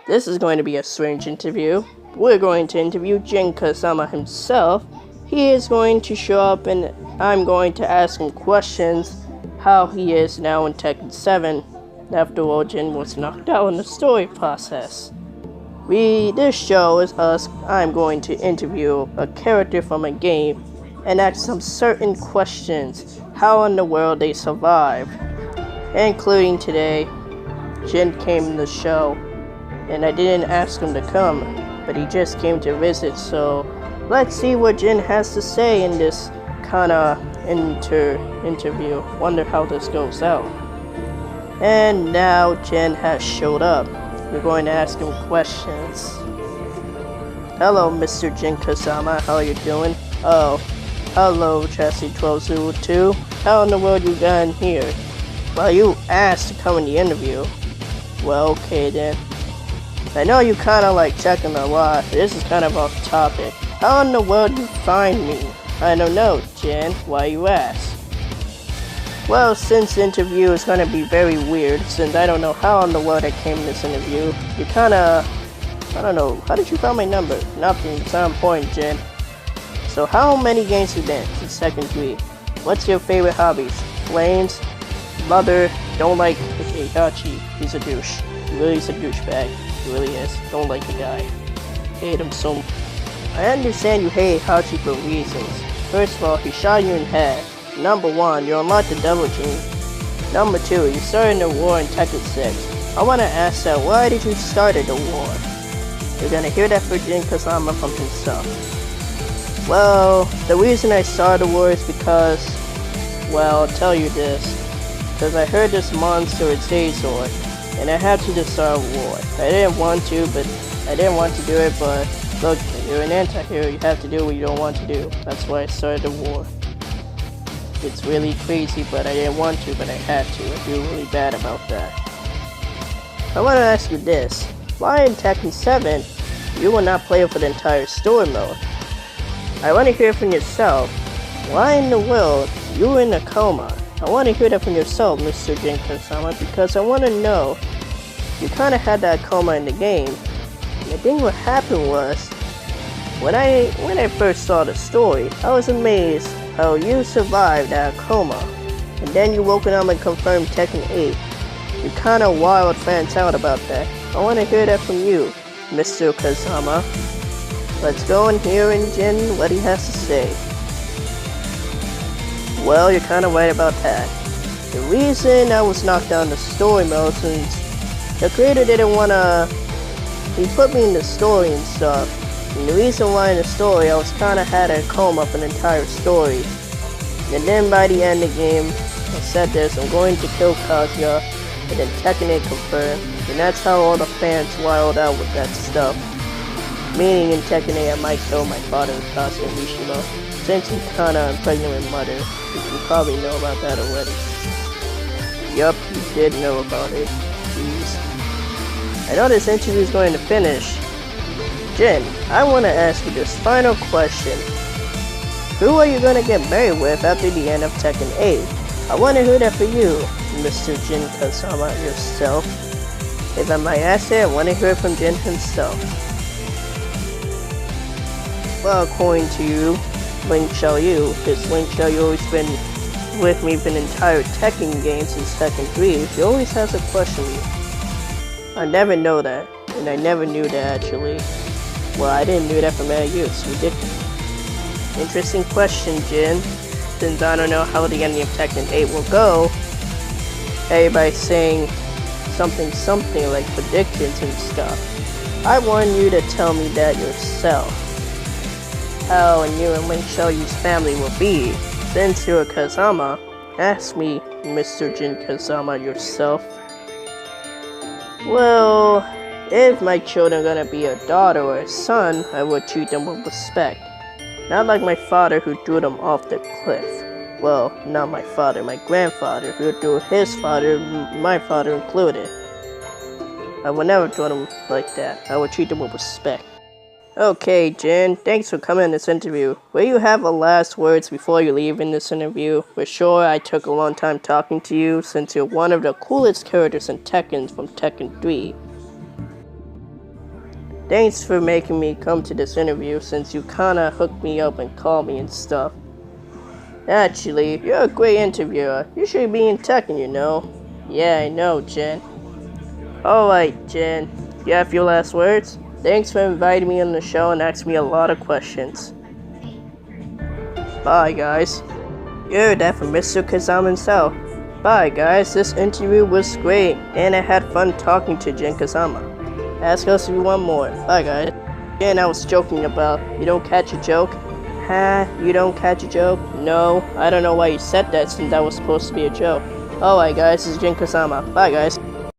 This is going to be a strange interview. We're going to interview Jin Kazama himself. He is going to show up and I'm going to ask him questions how he is now in Tekken 7. After all, Jin was knocked out in the story process. This show is us. I'm going to interview a character from a game and ask some certain questions. How in the world they survived. Including today, Jin came in the show and I didn't ask him to come, but he just came to visit, so let's see what Jin has to say in this kinda interview. Wonder how this goes out. And now Jin has showed up. We're going to ask him questions. Hello, Mr. Jin Kazama, how are you doing? Oh, hello, Chassis 1202. How in the world you got in here? Well, you asked to come in the interview. Well, okay then. I know you kinda like checking a lot. This is kind of off topic. How in the world you find me? I don't know, Jin. Why you ask? Well, since the interview is gonna be very weird, since I don't know how in the world I came in this interview, you kinda... I don't know. How did you find my number? Nothing. It's not important, Jin. So how many games you been in Tekken 3? What's your favorite hobbies? Flames? Mother? Don't like Heihachi. He's a douche. He really is a douchebag. He really is. Don't like the guy. Hate him so much. I understand you hate Heihachi for reasons. First of all, he shot you in the head. Number 1, you unlocked the double team. Number 2, you started a war in Tekken 6. I wanna ask that, why did you start the war? You're gonna hear that from Jin Kazama from himself. Well, the reason I started the war is because, well, I'll tell you this. Because I heard this monster with Zazor, and I had to just start a war. I didn't want to do it, but look, you're an anti-hero, you have to do what you don't want to do. That's why I started the war. It's really crazy, but I didn't want to, but I had to. I feel really bad about that. I want to ask you this. Why in Tekken 7, you will not play for the entire story mode? I want to hear from yourself. Why in the world, you in a coma? I want to hear that from yourself, Mr. Jin Kazama, because I want to know. You kind of had that coma in the game. And I think what happened was, when I first saw the story, I was amazed how you survived that coma, and then you woke up and confirmed Tekken 8. You kinda wild fans out about that. I wanna hear that from you, Mr. Kazama. Let's go and hear in Jin what he has to say. Well, you're kinda right about that. The reason I was knocked down the story mode since the creator didn't wanna... He put me in the story and stuff. And the reason why in the story I was kinda had a coma for an entire story. And then by the end of the game, I said this, I'm going to kill Kazuya, and then Tekken 8 confirmed. And that's how all the fans wild out with that stuff. Meaning in Tekken 8 I might kill my father Kazuya Mishima, since he's kinda pregnant with mother. You probably know about that already. Yup, you did know about it. Jeez. I know this interview is going to finish. Jin, I want to ask you this final question. Who are you going to get married with after the end of Tekken 8? I want to hear that for you, Mr. Jin Kazama yourself. If I might ask it, I want to hear it from Jin himself. Well, according to you, Link Xiaoyu, because Link Xiaoyu always been with me for an entire Tekken game since Tekken 3, he always has a question me. I never know that, and I never knew that actually. Well, I didn't know that from you, it's ridiculous. Interesting question, Jin. Since I don't know how the ending of Tekken 8 will go, everybody's saying something like predictions and stuff. I want you to tell me that yourself. How you and Link Xiaoyu's family will be. Since you're Kazama, ask me, Mr. Jin Kazama yourself. Well, if my children are gonna be a daughter or a son, I will treat them with respect. Not like my father who threw them off the cliff. Well, not my father, my grandfather who threw his father, my father included. I would never throw them like that. I would treat them with respect. Okay, Jin, thanks for coming in this interview. Will you have a last words before you leave in this interview? For sure, I took a long time talking to you since you're one of the coolest characters in Tekken from Tekken 3. Thanks for making me come to this interview since you kinda hooked me up and called me and stuff. Actually, you're a great interviewer. You should be in tech, you know. Yeah, I know, Jen. Alright, Jen. You have your last words? Thanks for inviting me on the show and asking me a lot of questions. Bye, guys. You're that from Mr. Kazama himself. Bye, guys. This interview was great, and I had fun talking to Jen Kazama. Ask us if you want more. Bye, guys. Jen, I was joking about. You don't catch a joke? Huh? You don't catch a joke? No. I don't know why you said that since that was supposed to be a joke. Alright, guys. This is Jen Kazama. Bye, guys.